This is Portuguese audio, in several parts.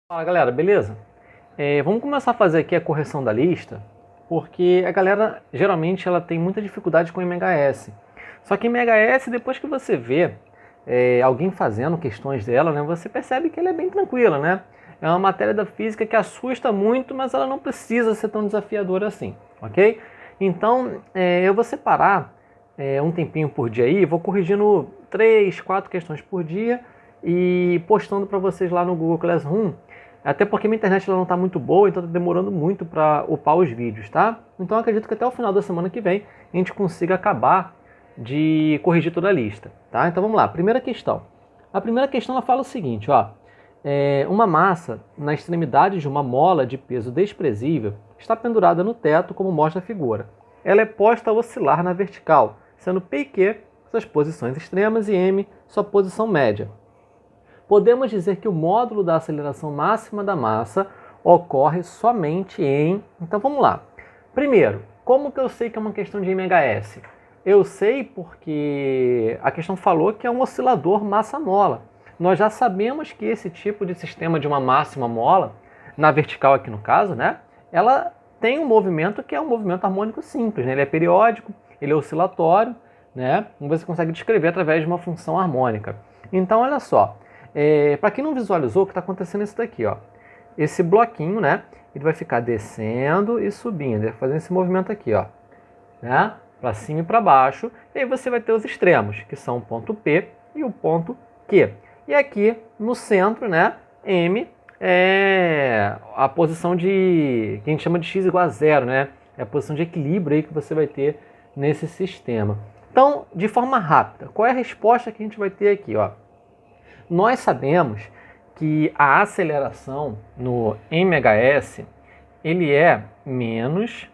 Fala galera, beleza? Vamos começar a fazer aqui a correção da lista, porque a galera geralmente ela tem muita dificuldade com MHS. Só que MHS, depois que você vê alguém fazendo questões dela, né, você percebe que ela é bem tranquila, né? É uma matéria da física que assusta muito, mas ela não precisa ser tão desafiadora assim, ok? Então eu vou separar um tempinho por dia aí, vou corrigindo 3, 4 questões por dia e postando para vocês lá no Google Classroom. Até porque minha internet ela não está muito boa, então está demorando muito para upar os vídeos, tá? Então acredito que até o final da semana que vem a gente consiga acabar de corrigir toda a lista, tá? Então vamos lá, primeira questão. A primeira questão ela fala o seguinte, ó. Uma massa na extremidade de uma mola de peso desprezível está pendurada no teto, como mostra a figura. Ela é posta a oscilar na vertical, sendo P e Q suas posições extremas e M sua posição média. Podemos dizer que o módulo da aceleração máxima da massa ocorre somente em... Então vamos lá. Primeiro, como que eu sei que é uma questão de MHS? Eu sei porque a questão falou que é um oscilador massa-mola. Nós já sabemos que esse tipo de sistema de uma massa e uma mola, na vertical aqui no caso, né, ela tem um movimento que é um movimento harmônico simples, né? Ele é periódico, ele é oscilatório, né? E você consegue descrever através de uma função harmônica. Então olha só, para quem não visualizou, o que está acontecendo é isso daqui, ó. Esse bloquinho, né, ele vai ficar descendo e subindo, fazendo esse movimento aqui, ó, né, para cima e para baixo. E aí você vai ter os extremos, que são o ponto P e o ponto Q. E aqui no centro, né, M é a posição de que a gente chama de x igual a zero, né? É a posição de equilíbrio aí que você vai ter nesse sistema. Então, de forma rápida, qual é a resposta que a gente vai ter aqui, ó? Nós sabemos que a aceleração no MHS ele é menos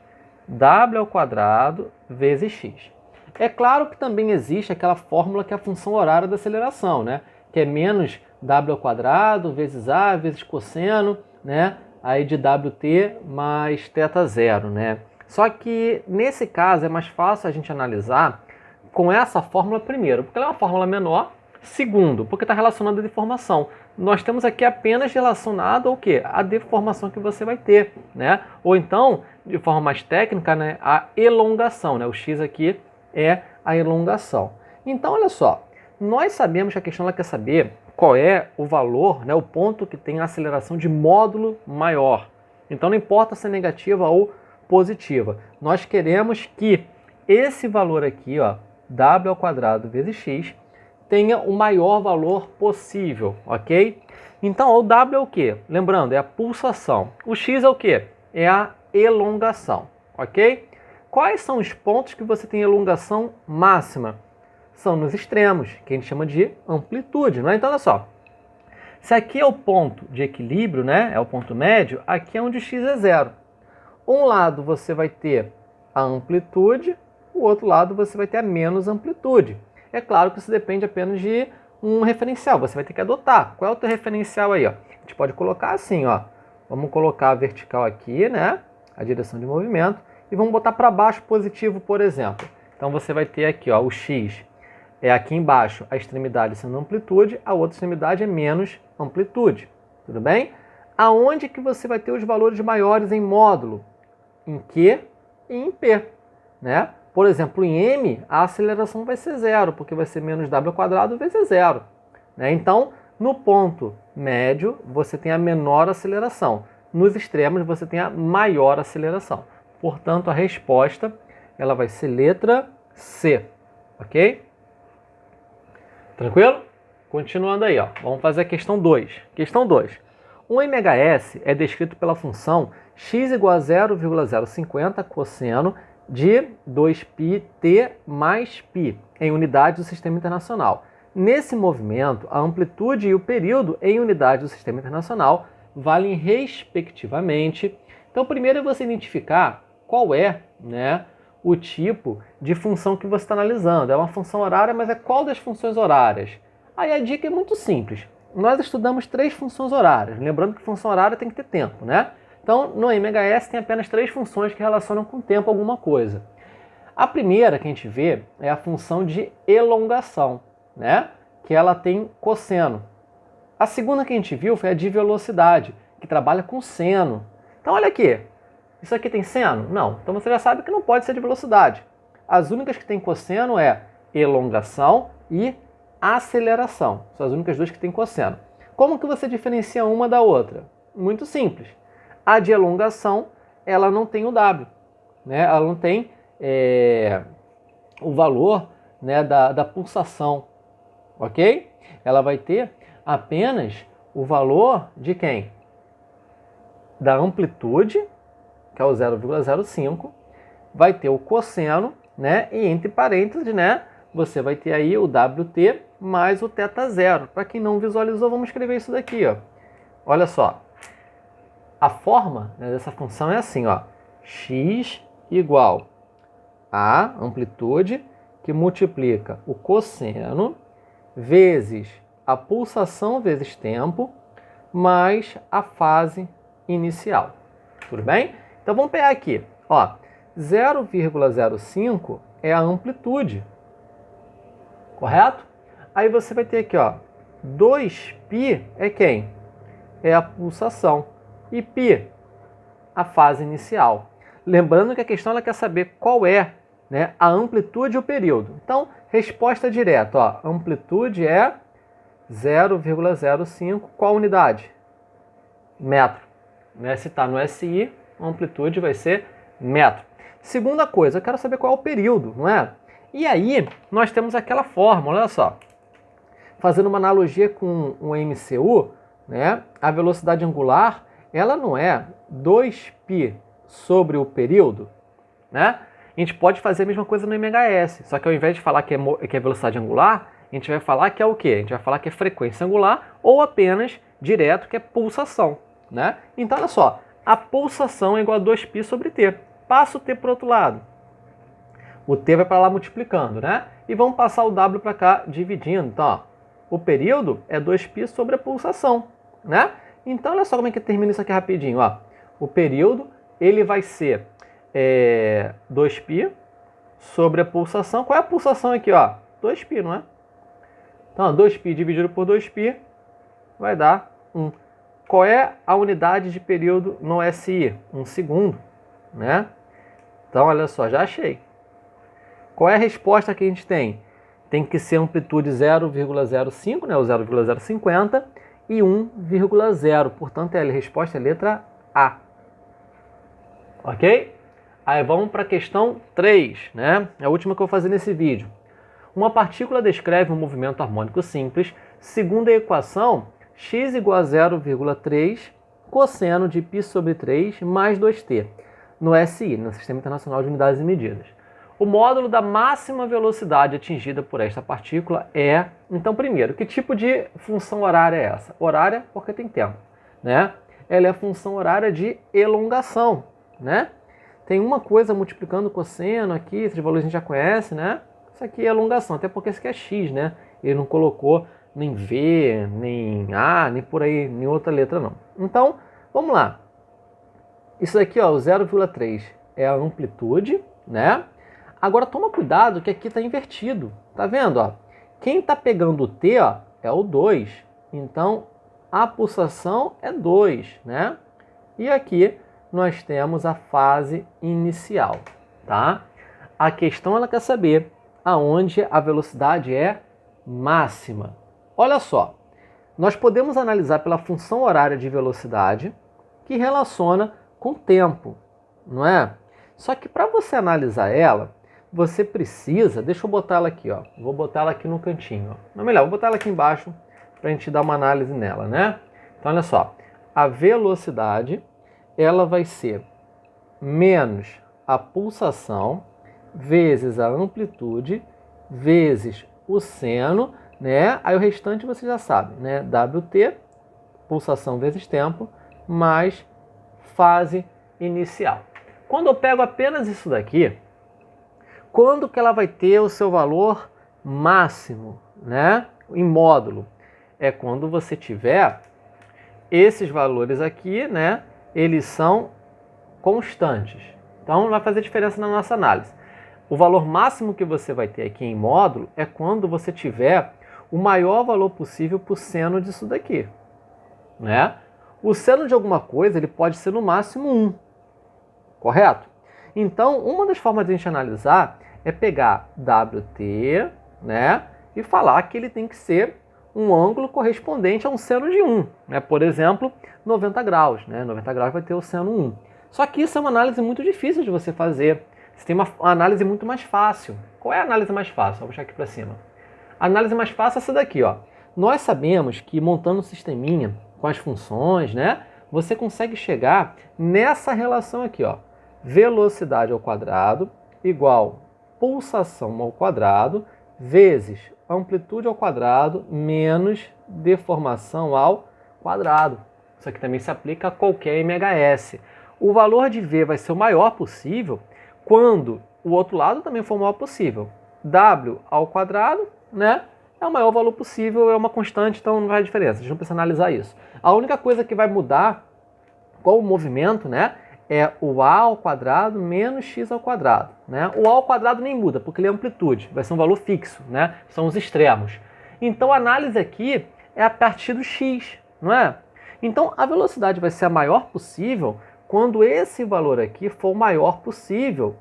w ao quadrado vezes x. É claro que também existe aquela fórmula que é a função horária da aceleração, né? Que é menos w ao quadrado vezes a vezes cosseno, né? Aí de wt mais θ zero, né? Só que nesse caso é mais fácil a gente analisar com essa fórmula primeiro, porque ela é uma fórmula menor. Segundo, porque está relacionado à deformação. Nós temos aqui apenas relacionado ao quê? A deformação que você vai ter, né? Ou então, de forma mais técnica, né, a elongação, né? O x aqui é a elongação. Então, olha só, nós sabemos que a questão ela quer saber qual é o valor, né, o ponto que tem a aceleração de módulo maior. Então, não importa se é negativa ou positiva. Nós queremos que esse valor aqui, ó, w ao quadrado vezes x, tenha o maior valor possível, ok? Então, o W é o quê? Lembrando, é a pulsação. O X é o quê? É a elongação, ok? Quais são os pontos que você tem elongação máxima? São nos extremos, que a gente chama de amplitude, não é? Então, olha só. Se aqui é o ponto de equilíbrio, né? É o ponto médio, aqui é onde o X é zero. Um lado você vai ter a amplitude, o outro lado você vai ter a menos amplitude. É claro que isso depende apenas de um referencial, você vai ter que adotar. Qual é o teu referencial aí, ó? A gente pode colocar assim, ó. Vamos colocar a vertical aqui, né? A direção de movimento. E vamos botar para baixo positivo, por exemplo. Então você vai ter aqui, ó, o X é aqui embaixo a extremidade sendo amplitude, a outra extremidade é menos amplitude. Tudo bem? Aonde que você vai ter os valores maiores em módulo? Em Q e em P, né? Por exemplo, em M, a aceleração vai ser zero, porque vai ser menos w ao quadrado vezes zero, né? Então, no ponto médio, você tem a menor aceleração. Nos extremos, você tem a maior aceleração. Portanto, a resposta ela vai ser letra C, ok? Tranquilo? Continuando aí, ó. Vamos fazer a questão 2. Questão 2. Um MHS é descrito pela função x igual a 0,050 cosseno de 2πt mais π, em unidade do Sistema Internacional. Nesse movimento, a amplitude e o período em unidade do Sistema Internacional valem respectivamente. Então, primeiro é você identificar qual é, né, o tipo de função que você está analisando. É uma função horária, mas é qual das funções horárias? Aí a dica é muito simples. Nós estudamos 3 funções horárias. Lembrando que função horária tem que ter tempo, né? Então, no MHS tem apenas 3 funções que relacionam com o tempo alguma coisa. A primeira que a gente vê é a função de elongação, né? Que ela tem cosseno. A segunda que a gente viu foi a de velocidade, que trabalha com seno. Então olha aqui, isso aqui tem seno? Não. Então você já sabe que não pode ser de velocidade. As únicas que tem cosseno é elongação e aceleração. São as únicas duas que tem cosseno. Como que você diferencia uma da outra? Muito simples. A de elongação, ela não tem o W, né? Ela não tem o valor, né, da pulsação, ok? Ela vai ter apenas o valor de quem? Da amplitude, que é o 0,05, vai ter o cosseno, né? E entre parênteses, né, você vai ter aí o WT mais o θ0. Para quem não visualizou, vamos escrever isso daqui, ó. Olha só. A forma, né, dessa função é assim, ó. X igual a amplitude que multiplica o cosseno vezes a pulsação vezes tempo mais a fase inicial. Tudo bem? Então vamos pegar aqui, ó. 0,05 é a amplitude, correto? Aí você vai ter aqui, ó, 2π é quem? É a pulsação. E π, a fase inicial. Lembrando que a questão ela quer saber qual é, né, a amplitude e o período. Então, resposta direta, ó, amplitude é 0,05, qual unidade? Metro. Né? Se está no SI, a amplitude vai ser metro. Segunda coisa, eu quero saber qual é o período, não é? E aí, nós temos aquela fórmula, olha só. Fazendo uma analogia com o MCU, né, a velocidade angular, ela não é 2π sobre o período, né? A gente pode fazer a mesma coisa no MHS, só que ao invés de falar que é velocidade angular, a gente vai falar que é o quê? A gente vai falar que é frequência angular ou apenas direto, que é pulsação, né? Então, olha só, a pulsação é igual a 2π sobre t. Passa o t para o outro lado. O t vai para lá multiplicando, né? E vamos passar o w para cá dividindo. Então, ó, o período é 2π sobre a pulsação, né? Então, olha só como é que termina isso aqui rapidinho, ó. O período, ele vai ser 2π sobre a pulsação. Qual é a pulsação aqui, ó? 2π, não é? Então, ó, 2π dividido por 2π vai dar 1. Qual é a unidade de período no SI? 1 segundo, né? Então, olha só, já achei. Qual é a resposta que a gente tem? Tem que ser amplitude 0,05, né, o 0,050, e 1,0. Portanto, a resposta é a letra A. Ok? Aí vamos para a questão 3, né? É a última que eu vou fazer nesse vídeo. Uma partícula descreve um movimento harmônico simples segundo a equação x igual a 0,3 cosseno de π sobre 3 mais 2t, no SI, no Sistema Internacional de Unidades e Medidas. O módulo da máxima velocidade atingida por esta partícula é... Então, primeiro, que tipo de função horária é essa? Horária porque tem tempo, né? Ela é a função horária de elongação, né? Tem uma coisa multiplicando o cosseno aqui, esses valores a gente já conhece, né? Isso aqui é elongação, até porque isso aqui é x, né? Ele não colocou nem V, nem A, nem por aí, nem outra letra não. Então, vamos lá. Isso aqui, ó, o 0,3 é a amplitude, né? Agora toma cuidado que aqui está invertido. Tá vendo, ó? Quem está pegando o T, ó, é o 2. Então, a pulsação é 2, né? E aqui nós temos a fase inicial, tá? A questão ela quer saber aonde a velocidade é máxima. Olha só, nós podemos analisar pela função horária de velocidade que relaciona com tempo, não é? Só que para você analisar ela, você precisa... Deixa eu botar ela aqui, ó. Vou botar ela aqui no cantinho, ó. Não, melhor, vou botar ela aqui embaixo para a gente dar uma análise nela, né? Então, olha só. A velocidade, ela vai ser menos a pulsação vezes a amplitude vezes o seno, né? Aí o restante você já sabe, né? WT, pulsação vezes tempo, mais fase inicial. Quando eu pego apenas isso daqui, quando que ela vai ter o seu valor máximo, né? Em módulo? É quando você tiver esses valores aqui, né? Eles são constantes. Então, não vai fazer diferença na nossa análise. O valor máximo que você vai ter aqui em módulo é quando você tiver o maior valor possível por seno disso daqui, né? O seno de alguma coisa ele pode ser no máximo 1, correto? Então, uma das formas de a gente analisar é pegar WT, né, e falar que ele tem que ser um ângulo correspondente a um seno de 1. Né? Por exemplo, 90 graus. Né? 90 graus vai ter o seno 1. Só que isso é uma análise muito difícil de você fazer. Você tem uma análise muito mais fácil. Qual é a análise mais fácil? Vou puxar aqui para cima. A análise mais fácil é essa daqui. Ó. Nós sabemos que montando um sisteminha com as funções, né, você consegue chegar nessa relação aqui. Ó. Velocidade ao quadrado igual pulsação ao quadrado vezes amplitude ao quadrado menos deformação ao quadrado. Isso aqui também se aplica a qualquer MHS. O valor de V vai ser o maior possível quando o outro lado também for o maior possível. W ao quadrado, né, é o maior valor possível, é uma constante, então não faz diferença. A gente não precisa analisar isso. A única coisa que vai mudar com o movimento, né, é o A ao quadrado menos X ao quadrado. Né? O A ao quadrado nem muda, porque ele é amplitude, vai ser um valor fixo, né? São os extremos. Então a análise aqui é a partir do X, não é? Então a velocidade vai ser a maior possível quando esse valor aqui for o maior possível.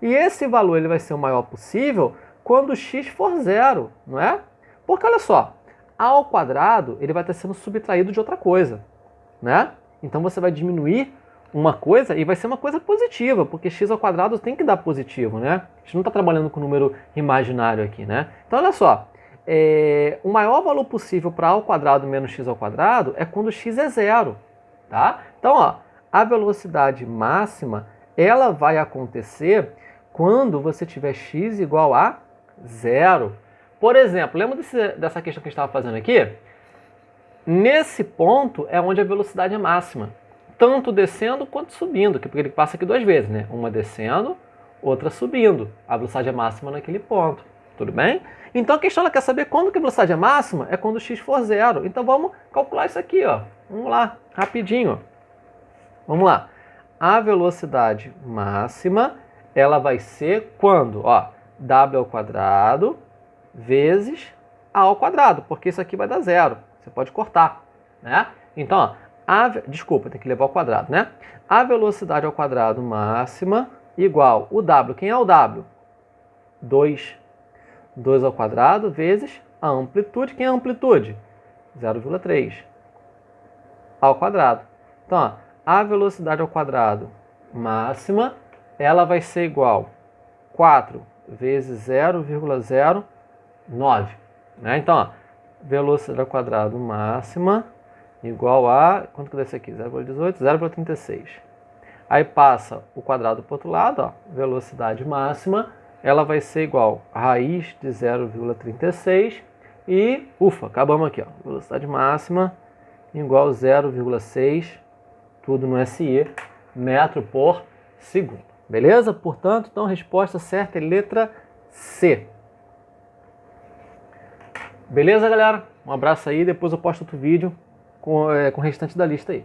E esse valor ele vai ser o maior possível quando X for zero, não é? Porque olha só, A ao quadrado ele vai estar sendo subtraído de outra coisa, né? Então você vai diminuir uma coisa e vai ser uma coisa positiva, porque x ao quadrado tem que dar positivo, né? A gente não está trabalhando com número imaginário aqui, né? Então, olha só, o maior valor possível para a ao quadrado menos x ao quadrado é quando x é zero, tá? Então, ó, a velocidade máxima, ela vai acontecer quando você tiver x igual a zero. Por exemplo, lembra dessa questão que a gente estava fazendo aqui? Nesse ponto é onde a velocidade é máxima. Tanto descendo quanto subindo, porque ele passa aqui duas vezes, né? Uma descendo, outra subindo. A velocidade é máxima naquele ponto, tudo bem? Então a questão ela quer saber quando que a velocidade é máxima, é quando x for zero. Então vamos calcular isso aqui, ó. Vamos lá, rapidinho. Vamos lá. A velocidade máxima, ela vai ser quando, ó, w ao quadrado vezes a ao quadrado, porque isso aqui vai dar zero. Você pode cortar, né? Então, ó, desculpa, tem que levar ao quadrado, né? A velocidade ao quadrado máxima igual o W. Quem é o W? 2. 2 ao quadrado vezes a amplitude. Quem é a amplitude? 0,3 ao quadrado. Então, ó, a velocidade ao quadrado máxima, ela vai ser igual a 4 vezes 0,09. Né? Então, ó, velocidade ao quadrado máxima igual a, quanto que dá isso aqui? 0,18, 0,36. Aí passa o quadrado para o outro lado, ó, velocidade máxima, ela vai ser igual a raiz de 0,36 e, ufa, acabamos aqui, ó, velocidade máxima igual a 0,6, tudo no SI, metro por segundo. Beleza? Portanto, então a resposta certa é letra C. Beleza, galera? Um abraço aí, depois eu posto outro vídeo com o restante da lista aí.